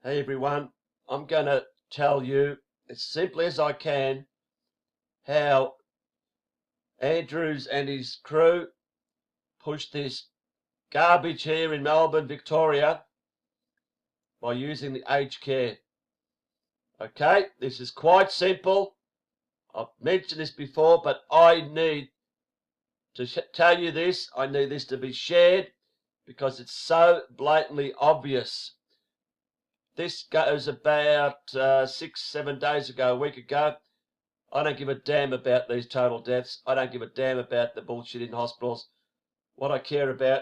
Hey everyone, I'm going to tell you as simply as I can how Andrews and his crew pushed this garbage here in Melbourne, Victoria by using the aged care. Okay, this is quite simple. I've mentioned this before, but I need to tell you this. I need this to be shared because it's so blatantly obvious. This goes about 6-7 days ago, a week ago. I don't give a damn about these total deaths. I don't give a damn about the bullshit in hospitals. What I care about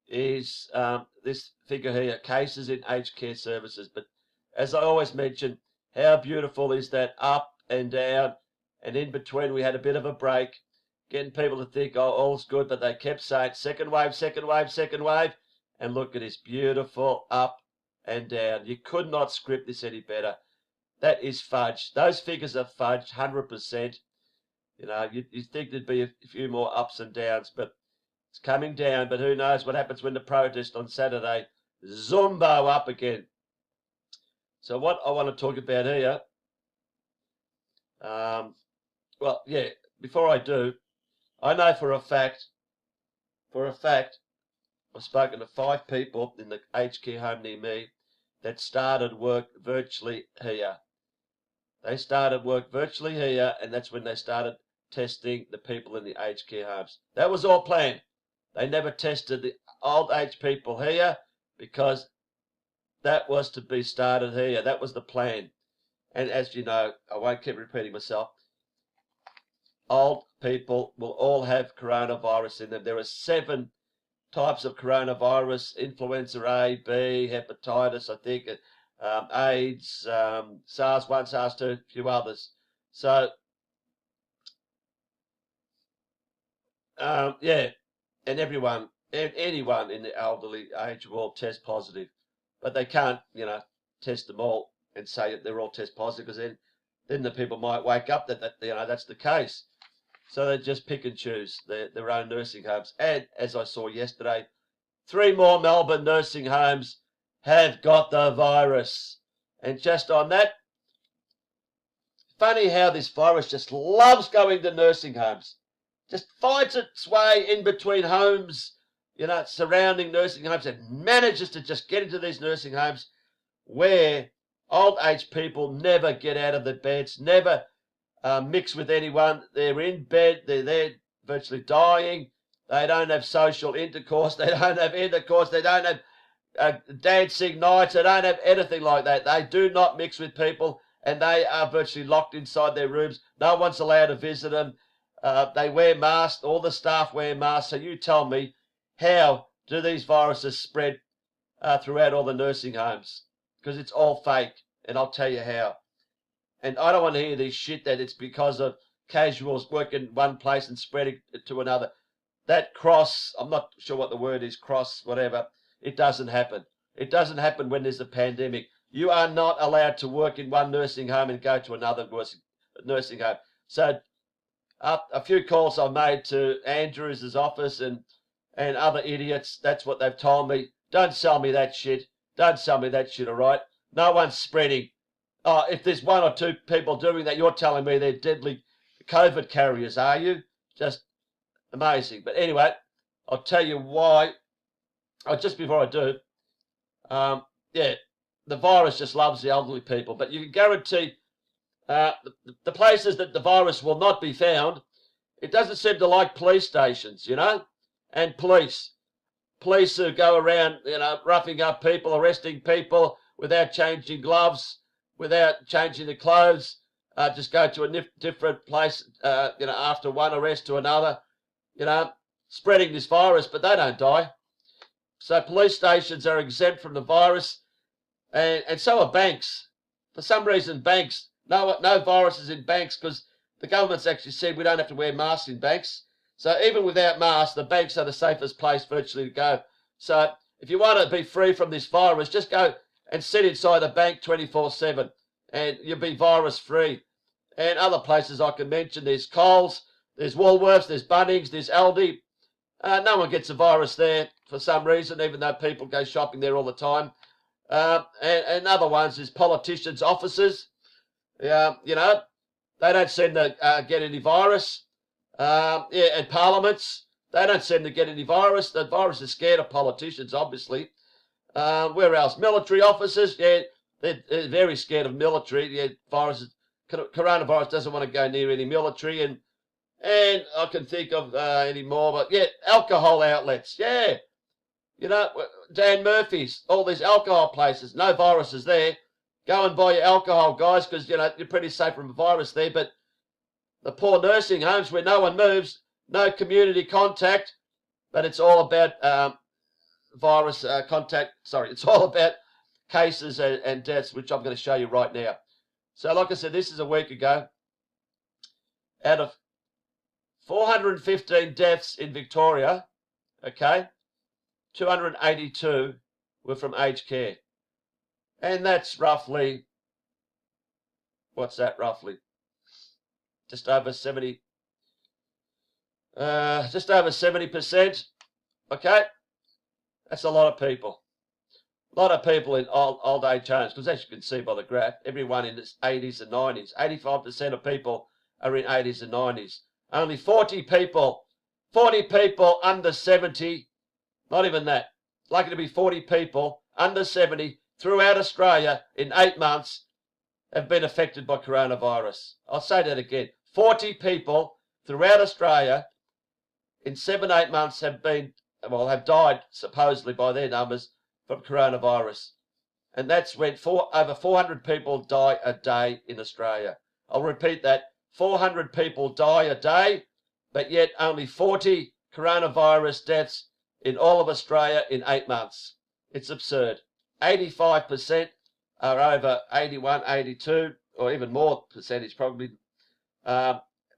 is this figure here, cases in aged care services. But as I always mention, how beautiful is that up and down, and in between we had a bit of a break, getting people to think, oh, all's good, but they kept saying second wave, second wave, second wave, and look at this beautiful up and down. You could not script this any better. That is fudged. Those figures are fudged, 100%. You know, you think there'd be a few more ups and downs, but it's coming down. But who knows what happens when the protest on Saturday, zumbo up again. So what I want to talk about here, well, yeah, before I do, I know for a fact, I've spoken to 5 people in the aged care home near me that started work virtually here. They started work virtually here, and that's when they started testing the people in the aged care homes. That was all planned. They never tested the old age people here because that was to be started here. That was the plan. And as you know, I won't keep repeating myself, old people will all have coronavirus in them. There are 7 types of coronavirus: influenza A, B, hepatitis, I think, AIDS, SARS-1, SARS-2, a few others. So, yeah, and anyone in the elderly age will test positive. But they can't, test them all and say that they're all test positive, because then the people might wake up that that's the case. So they just pick and choose their own nursing homes. And as I saw yesterday, 3 more Melbourne nursing homes have got the virus. And just on that, funny how this virus just loves going to nursing homes. Just finds its way in between homes, surrounding nursing homes, and manages to just get into these nursing homes where old age people never get out of their beds, never mix with anyone. They're in bed, they're there virtually dying. They don't have social intercourse, they don't have intercourse, they don't have dancing nights, they don't have anything like that. They do not mix with people, and they are virtually locked inside their rooms. No one's allowed to visit them. They wear masks, all the staff wear masks. So you tell me, how do these viruses spread throughout all the nursing homes? Because it's all fake, and I'll tell you how. And I don't want to hear this shit that it's because of casuals working one place and spreading it to another. That cross, I'm not sure what the word is, cross, whatever, it doesn't happen. It doesn't happen when there's a pandemic. You are not allowed to work in one nursing home and go to another nursing home. So a few calls I made to Andrews' office and other idiots, that's what they've told me. Don't sell me that shit. Don't sell me that shit, all right? No one's spreading. Oh, if there's 1 or 2 people doing that, you're telling me they're deadly COVID carriers, are you? Just amazing. But anyway, I'll tell you why. Oh, just before I do, yeah, the virus just loves the elderly people. But you can guarantee the places that the virus will not be found, it doesn't seem to like police stations, and police who go around, roughing up people, arresting people without changing gloves, without changing the clothes, just go to a different place, after one arrest to another, spreading this virus, but they don't die. So police stations are exempt from the virus, and so are banks. For some reason, banks, no viruses in banks, because the government's actually said we don't have to wear masks in banks. So even without masks, the banks are the safest place virtually to go. So if you want to be free from this virus, just go and sit inside the bank 24/7, and you'll be virus free. And other places I can mention, there's Coles, there's Woolworths, there's Bunnings, there's Aldi. No one gets a virus there for some reason, even though people go shopping there all the time. And other ones is politicians' offices. You know, they don't seem to get any virus. And parliaments, they don't seem to get any virus. The virus is scared of politicians, obviously. Where else? Military officers, yeah, they're very scared of military. Yeah, coronavirus doesn't want to go near any military, and I can think of any more, but yeah, alcohol outlets, yeah. You know, Dan Murphy's, all these alcohol places, no viruses there. Go and buy your alcohol, guys, because, you know, you're pretty safe from a virus there. But the poor nursing homes where no one moves, no community contact, but it's all about virus contact. Sorry, it's all about cases and deaths, which I'm going to show you right now. So, like I said, this is a week ago. Out of 415 deaths in Victoria, okay, 282 were from aged care. And that's roughly, what's that roughly? Just over 70, just over 70%, okay? That's a lot of people. A lot of people in old age homes, because as you can see by the graph, everyone in its 80s and 90s, 85% of people are in 80s and 90s. Only 40 people under 70, not even that, likely to be 40 people under 70 throughout Australia in 8 months have been affected by coronavirus. I'll say that again. 40 people throughout Australia in 7-8 months have died, supposedly by their numbers, from coronavirus. And that's when over 400 people die a day in Australia. I'll repeat that. 400 people die a day, but yet only 40 coronavirus deaths in all of Australia in 8 months. It's absurd. 85% are over 81, 82, or even more percentage probably,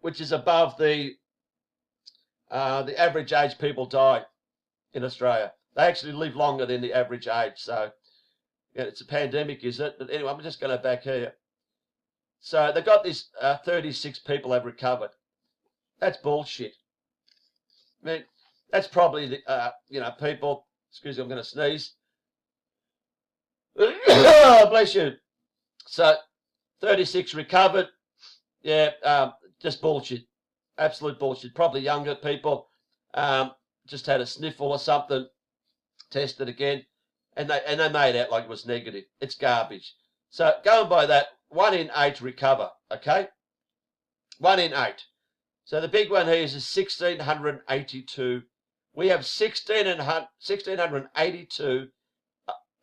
which is above the average age people die in Australia. They actually live longer than the average age. So, yeah, it's a pandemic, is it? But anyway, I'm just going to back here. So they got this 36 people have recovered. That's bullshit. I mean, that's probably the, people, excuse me, I'm going to sneeze. Oh, bless you. So 36 recovered. Yeah, just bullshit. Absolute bullshit. Probably younger people just had a sniffle or something, tested again, and they made out like it was negative. It's garbage. So going by that, 1 in 8 recover, okay? 1 in 8. So the big one here is 1,682. We have 1,682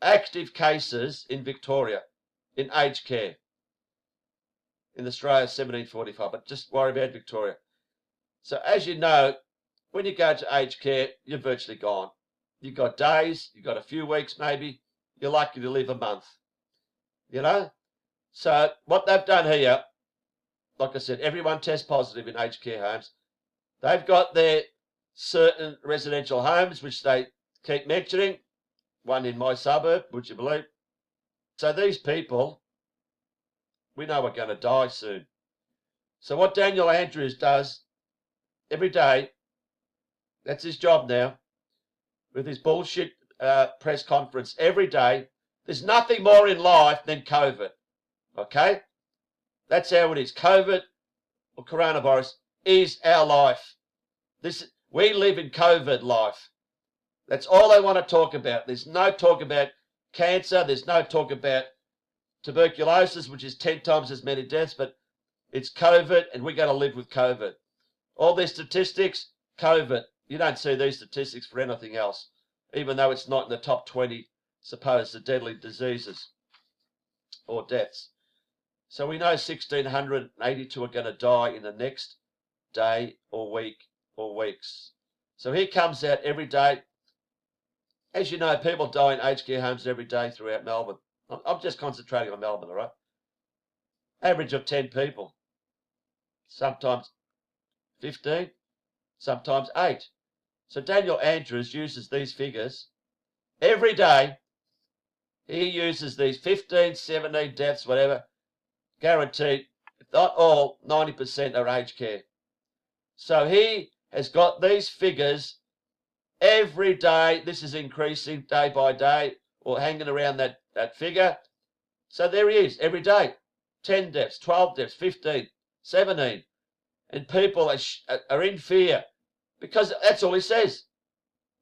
active cases in Victoria in aged care. In Australia, 1745, but just worry about Victoria. So as you know, when you go to aged care, you're virtually gone. You've got days, you've got a few weeks maybe, you're lucky to live a month. You know? So what they've done here, like I said, everyone tests positive in aged care homes. They've got their certain residential homes, which they keep mentioning. One in my suburb, would you believe? So these people, we know we're going to die soon. So what Daniel Andrews does every day, that's his job now, with his bullshit press conference every day. There's nothing more in life than COVID, okay? That's how it is. COVID or coronavirus is our life. We live in COVID life. That's all they want to talk about. There's no talk about cancer. There's no talk about tuberculosis, which is 10 times as many deaths, but it's COVID, and we're going to live with COVID. All these statistics, COVID. You don't see these statistics for anything else, even though it's not in the top 20 supposed deadly diseases or deaths. So we know 1,682 are going to die in the next day or week or weeks. So he comes out every day. As you know, people die in aged care homes every day throughout Melbourne. I'm just concentrating on Melbourne, all right? Average of 10 people. Sometimes 15, sometimes 8. So Daniel Andrews uses these figures every day. He uses these 15, 17 deaths, whatever, guaranteed, if not all, 90% are aged care. So he has got these figures every day. This is increasing day by day, or hanging around that that figure. So there he is every day. 10 deaths, 12 deaths, 15, 17. And people are in fear because that's all he says.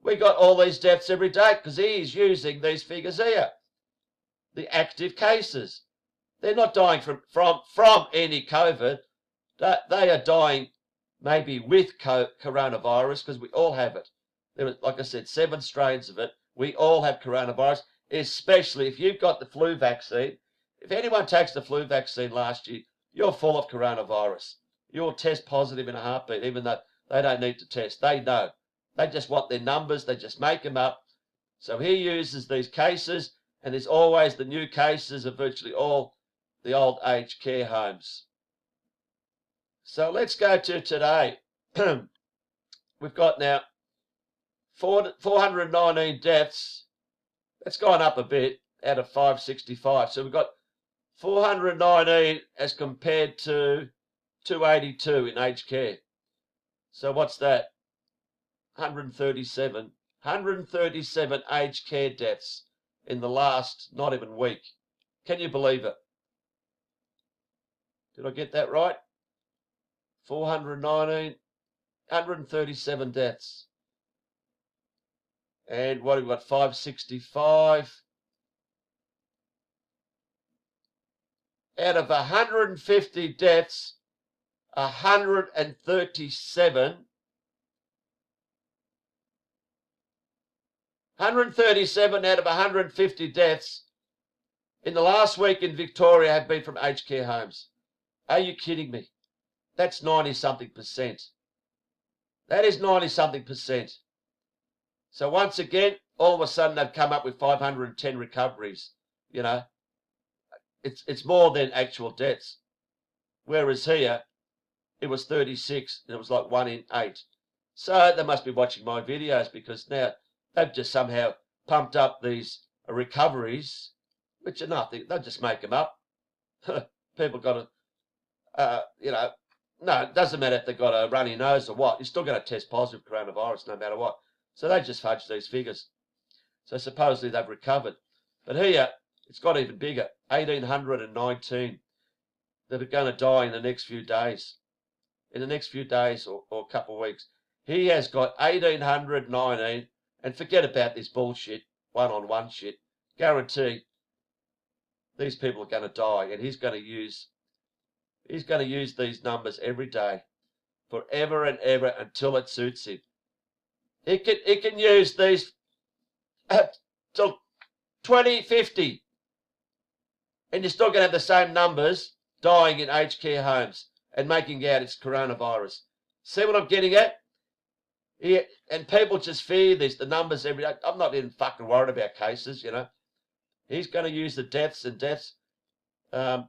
We got all these deaths every day because he's using these figures here. The active cases. They're not dying from any COVID. They are dying maybe with coronavirus because we all have it. There was, like I said, 7 strains of it. We all have coronavirus, especially if you've got the flu vaccine. If anyone takes the flu vaccine last year, you're full of coronavirus. You'll test positive in a heartbeat, even though they don't need to test. They know. They just want their numbers. They just make them up. So he uses these cases, and there's always the new cases of virtually all the old age care homes. So let's go to today. We've got now 419 deaths. That's gone up a bit out of 565. So we've got 419 as compared to 282 in aged care. So what's that? 137. 137 aged care deaths in the last not even week. Can you believe it? Did I get that right? 419, 137 deaths. And what have we got? 565. Out of 150 deaths, 137 out of 150 deaths in the last week in Victoria have been from aged care homes. Are you kidding me? That's 90-something%. That is 90-something%. So once again, all of a sudden they've come up with 510 recoveries. You know, it's more than actual deaths. Whereas here, it was 36, and it was like 1 in 8. So they must be watching my videos because now they've just somehow pumped up these recoveries, which are nothing. They'll just make them up. People got to, no, it doesn't matter if they've got a runny nose or what. You're still going to test positive coronavirus no matter what. So they just fudge these figures. So supposedly they've recovered. But here, it's got even bigger. 1,819 that are going to die in the next few days. In the next few days or a couple of weeks. He has got 1,819. And forget about this bullshit, one-on-one shit. Guarantee these people are going to die. And he's going to use these numbers every day. Forever and ever until it suits him. He can use these till 2050. And you're still going to have the same numbers dying in aged care homes and making out it's coronavirus. See what I'm getting at? Yeah, and people just fear this, the numbers every day. I'm not even fucking worried about cases, you know. He's going to use the deaths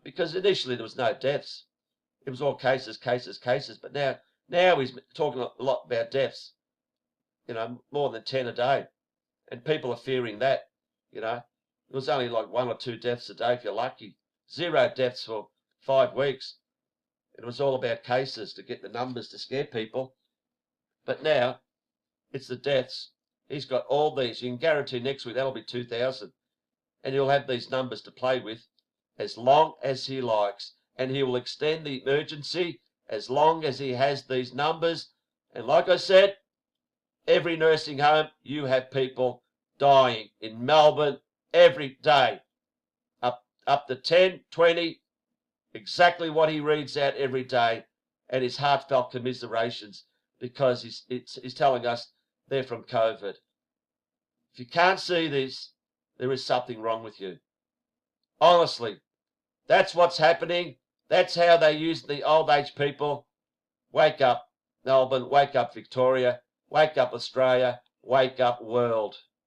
because initially there was no deaths. It was all cases. But now he's talking a lot about deaths. You know, more than 10 a day. And people are fearing that, you know. It was only like 1 or 2 deaths a day if you're lucky. 0 deaths for 5 weeks. It was all about cases to get the numbers to scare people. But now, it's the deaths. He's got all these. You can guarantee next week that'll be 2,000. And he'll have these numbers to play with as long as he likes. And he will extend the emergency as long as he has these numbers. And like I said, every nursing home, you have people dying in Melbourne every day. Up to 10, 20, exactly what he reads out every day. And his heartfelt commiserations because he's telling us they're from COVID. If you can't see this, there is something wrong with you. Honestly, that's what's happening. That's how they use the old age people. Wake up, Melbourne. Wake up, Victoria. Wake up, Australia. Wake up, world.